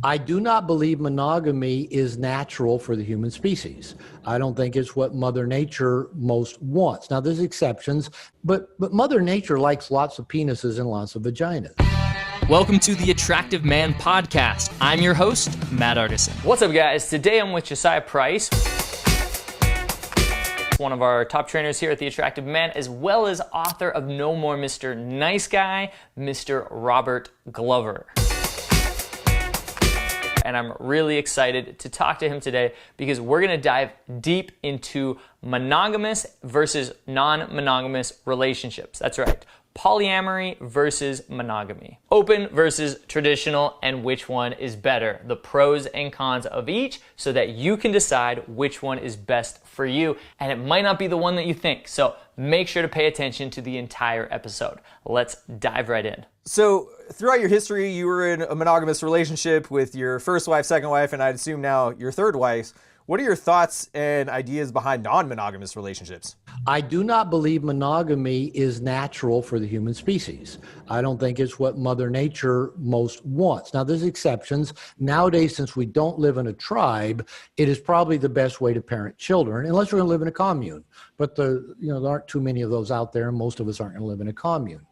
I do not believe monogamy is natural for the human species. I don't think it's what Mother Nature most wants. Now, there's exceptions, but Mother Nature likes lots of penises and lots of vaginas. Welcome to the Attractive Man Podcast. I'm your host, Matt Artisan. What's up, guys? Today I'm with Josiah Price, one of our top trainers here at the Attractive Man, as well as author of No More Mr. Nice Guy, Mr. Robert Glover. And I'm really excited to talk to him today because we're going to dive deep into monogamous versus non-monogamous relationships. That's right. Polyamory versus monogamy. Open versus traditional, and which one is better. The pros and cons of each so that you can decide which one is best for you. And it might not be the one that you think. So make sure to pay attention to the entire episode. Let's dive right in. So throughout your history, you were in a monogamous relationship with your first wife, second wife, and I'd assume now your third wife. What are your thoughts and ideas behind non-monogamous relationships? I do not believe monogamy is natural for the human species. I don't think it's what Mother Nature most wants. Now, there's exceptions. Nowadays, since we don't live in a tribe, it is probably the best way to parent children, unless we're going to live in a commune. But there aren't too many of those out there, and most of us aren't going to live in a commune.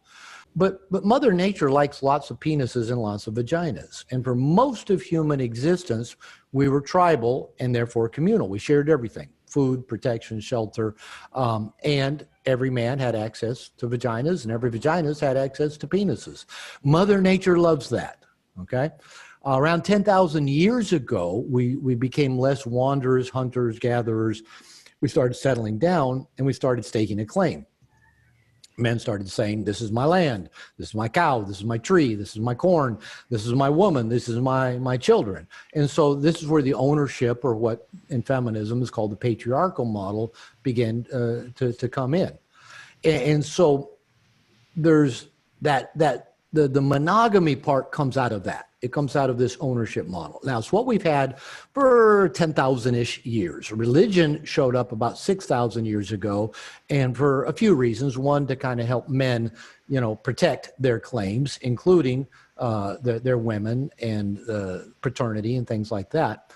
But Mother Nature likes lots of penises and lots of vaginas. And for most of human existence, we were tribal and therefore communal. We shared everything: food, protection, shelter, and every man had access to vaginas, and every vaginas had access to penises. Mother Nature loves that, okay? Around 10,000 years ago, we became less wanderers, hunters, gatherers. We started settling down, and we started staking a claim. Men started saying, this is my land, this is my cow, this is my tree, this is my corn, this is my woman, this is my children. And so this is where the ownership, or what in feminism is called the patriarchal model, began to come in. And so there's the monogamy part comes out of that. It comes out of this ownership model. Now, it's what we've had for 10,000-ish years. Religion showed up about 6,000 years ago, and for a few reasons. One, to kind of help men, protect their claims, including their women and paternity and things like that.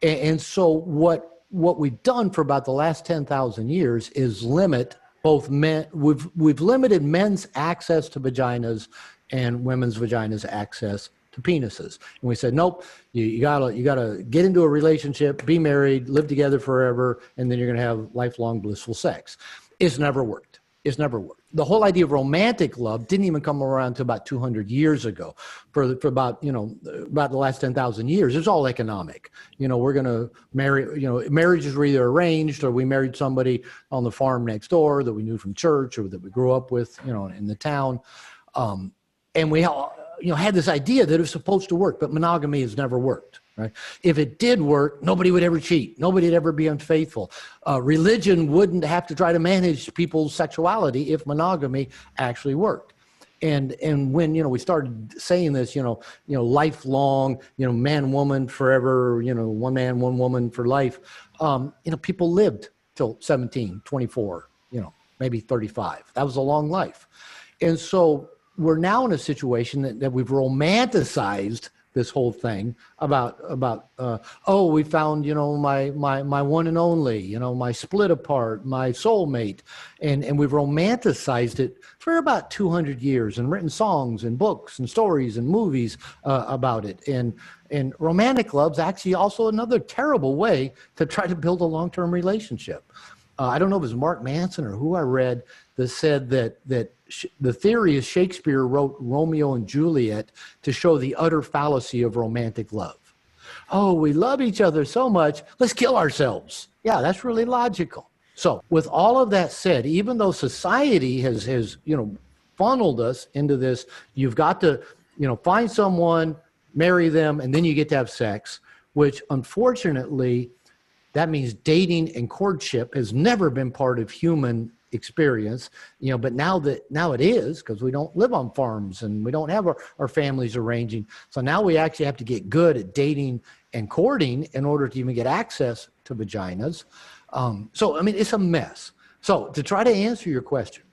And so what we've done for about the last 10,000 years is limit both men. We've limited men's access to vaginas and women's vaginas' access to penises. And we said, nope, you gotta get into a relationship, be married, live together forever, and then you're gonna have lifelong blissful sex. It's never worked. It's never worked. The whole idea of romantic love didn't even come around until about 200 years ago. For about the last 10,000 years, it's all economic. We're gonna marry. Marriages were either arranged, or we married somebody on the farm next door that we knew from church, or that we grew up with, in the town, and we all had this idea that it was supposed to work, but monogamy has never worked, right? If it did work, nobody would ever cheat. Nobody would ever be unfaithful. Religion wouldn't have to try to manage people's sexuality if monogamy actually worked. And when, we started saying this, lifelong, man, woman forever, one man, one woman for life, people lived till 17, 24, maybe 35. That was a long life. And so we're now in a situation that we've romanticized this whole thing about we found, my one and only, my split apart, my soulmate. And we've romanticized it for about 200 years and written songs and books and stories and movies about it. And romantic love's actually also another terrible way to try to build a long-term relationship. I don't know if it was Mark Manson or who I read that said that the theory is Shakespeare wrote Romeo and Juliet to show the utter fallacy of romantic love. Oh, we love each other so much, let's kill ourselves. Yeah, that's really logical. So with all of that said, even though society has funneled us into this, you've got to, find someone, marry them, and then you get to have sex, which unfortunately, that means dating and courtship has never been part of human experience, but now it is, because we don't live on farms and we don't have our families arranging. So now we actually have to get good at dating and courting in order to even get access to vaginas. It's a mess. So to try to answer your question,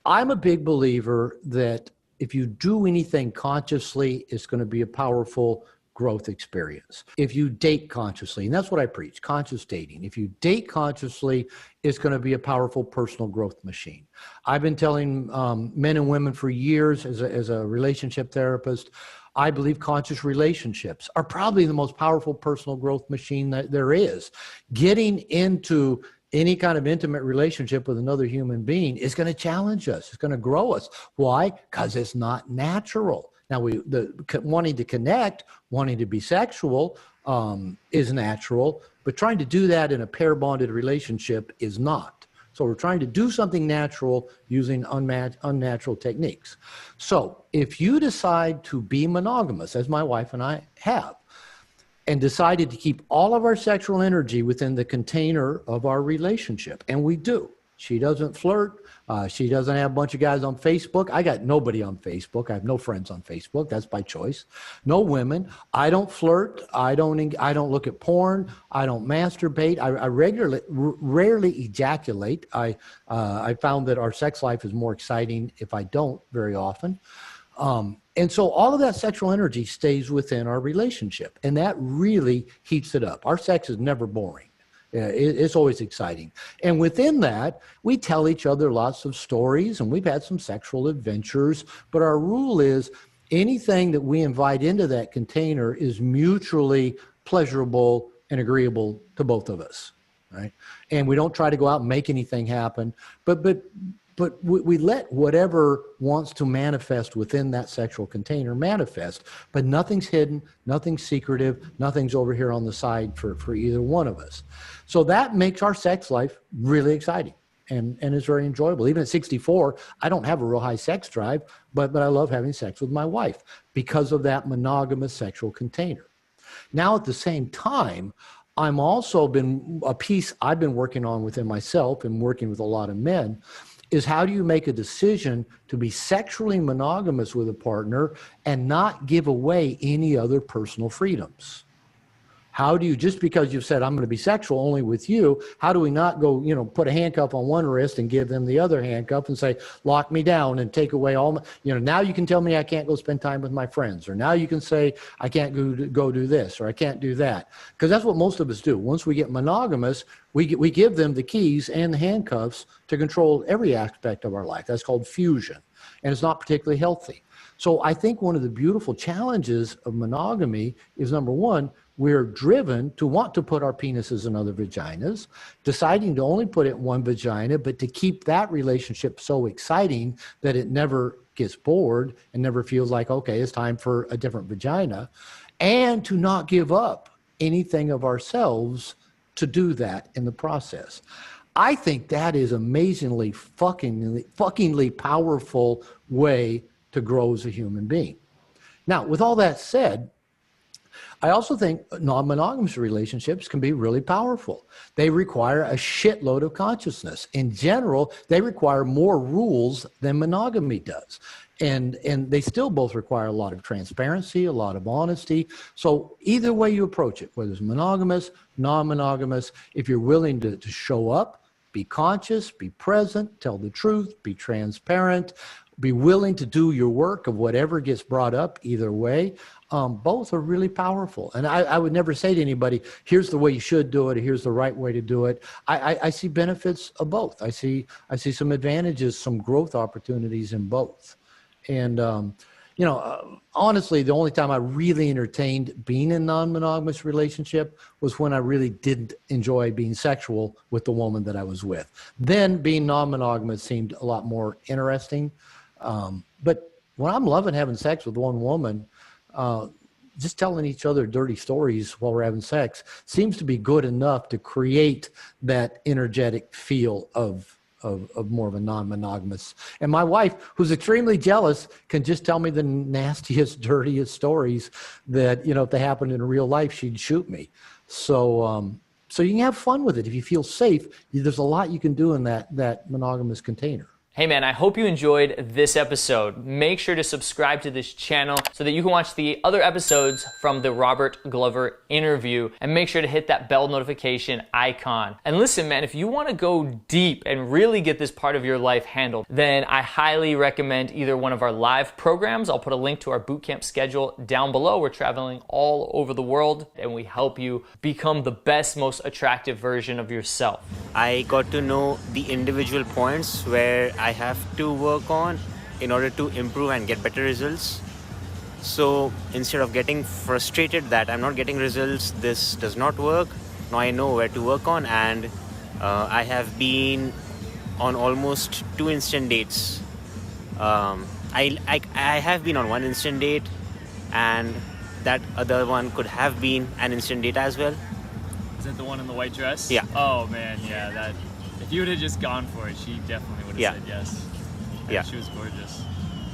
I'm a big believer that if you do anything consciously, it's going to be a powerful growth experience. If you date consciously, and that's what I preach, conscious dating. If you date consciously, it's going to be a powerful personal growth machine. I've been telling men and women for years as a relationship therapist, I believe conscious relationships are probably the most powerful personal growth machine that there is. Getting into any kind of intimate relationship with another human being is going to challenge us. It's going to grow us. Why? Because it's not natural. Now, wanting to connect, wanting to be sexual is natural, but trying to do that in a pair-bonded relationship is not. So we're trying to do something natural using unnatural techniques. So if you decide to be monogamous, as my wife and I have, and decided to keep all of our sexual energy within the container of our relationship, and we do. She doesn't flirt. She doesn't have a bunch of guys on Facebook. I got nobody on Facebook. I have no friends on Facebook. That's by choice. No women. I don't flirt. I don't look at porn. I don't masturbate. I rarely ejaculate. I found that our sex life is more exciting if I don't very often. And so all of that sexual energy stays within our relationship, and that really heats it up. Our sex is never boring. It's always exciting. And within that, we tell each other lots of stories, and we've had some sexual adventures, but our rule is anything that we invite into that container is mutually pleasurable and agreeable to both of us, right? And we don't try to go out and make anything happen, but we let whatever wants to manifest within that sexual container manifest, but nothing's hidden, nothing's secretive, nothing's over here on the side for either one of us. So that makes our sex life really exciting and it's very enjoyable. Even at 64, I don't have a real high sex drive, but I love having sex with my wife because of that monogamous sexual container. Now, at the same time, I'm also a piece I've been working on within myself and working with a lot of men is how do you make a decision to be sexually monogamous with a partner and not give away any other personal freedoms? How do you, just because you've said, I'm going to be sexual only with you, how do we not go, put a handcuff on one wrist and give them the other handcuff and say, lock me down and take away all my, now you can tell me I can't go spend time with my friends, or now you can say I can't go do this, or I can't do that. Because that's what most of us do. Once we get monogamous, we give them the keys and the handcuffs to control every aspect of our life. That's called fusion, and it's not particularly healthy. So I think one of the beautiful challenges of monogamy is, number one, we're driven to want to put our penises in other vaginas, deciding to only put it in one vagina, but to keep that relationship so exciting that it never gets bored and never feels like, okay, it's time for a different vagina, and to not give up anything of ourselves to do that in the process. I think that is amazingly fuckingly powerful way to grow as a human being. Now, with all that said, I also think non-monogamous relationships can be really powerful. They require a shitload of consciousness. In general, they require more rules than monogamy does. And they still both require a lot of transparency, a lot of honesty. So either way you approach it, whether it's monogamous, non-monogamous, if you're willing to show up, be conscious, be present, tell the truth, be transparent, be willing to do your work of whatever gets brought up either way, both are really powerful. And I would never say to anybody, here's the way you should do it, or here's the right way to do it. I see benefits of both. I see some advantages, some growth opportunities in both. And, honestly, the only time I really entertained being in a non-monogamous relationship was when I really didn't enjoy being sexual with the woman that I was with. Then being non-monogamous seemed a lot more interesting. But when I'm loving having sex with one woman, just telling each other dirty stories while we're having sex seems to be good enough to create that energetic feel of more of a non-monogamous. And my wife, who's extremely jealous, can just tell me the nastiest, dirtiest stories that, if they happened in real life, she'd shoot me. So you can have fun with it. If you feel safe, there's a lot you can do in that monogamous container. Hey man, I hope you enjoyed this episode. Make sure to subscribe to this channel so that you can watch the other episodes from the Robert Glover interview, and make sure to hit that bell notification icon. And listen man, if you want to go deep and really get this part of your life handled, then I highly recommend either one of our live programs. I'll put a link to our bootcamp schedule down below. We're traveling all over the world and we help you become the best, most attractive version of yourself. I got to know the individual points where I have to work on in order to improve and get better results. So instead of getting frustrated that I'm not getting results, this does not work, now I know where to work on, and I have been on almost 2 instant dates. I have been on 1 instant date, and that other one could have been an instant date as well. Is that the one in the white dress? Yeah. Oh man, yeah. That if you would have just gone for it, she definitely would have said yes. Yeah. She was gorgeous.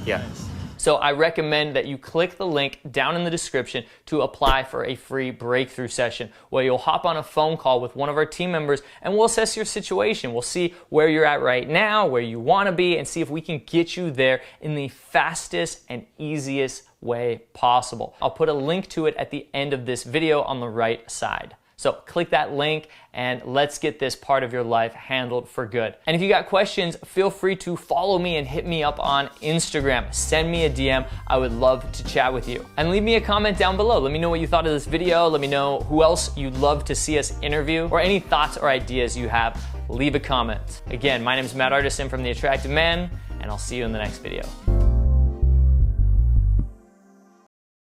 Yeah. Nice. So I recommend that you click the link down in the description to apply for a free breakthrough session where you'll hop on a phone call with one of our team members and we'll assess your situation. We'll see where you're at right now, where you want to be, and see if we can get you there in the fastest and easiest way possible. I'll put a link to it at the end of this video on the right side. So click that link and let's get this part of your life handled for good. And if you got questions, feel free to follow me and hit me up on Instagram. Send me a DM. I would love to chat with you. And leave me a comment down below. Let me know what you thought of this video. Let me know who else you'd love to see us interview, or any thoughts or ideas you have. Leave a comment. Again, my name is Matt Artisan from The Attractive Man, and I'll see you in the next video.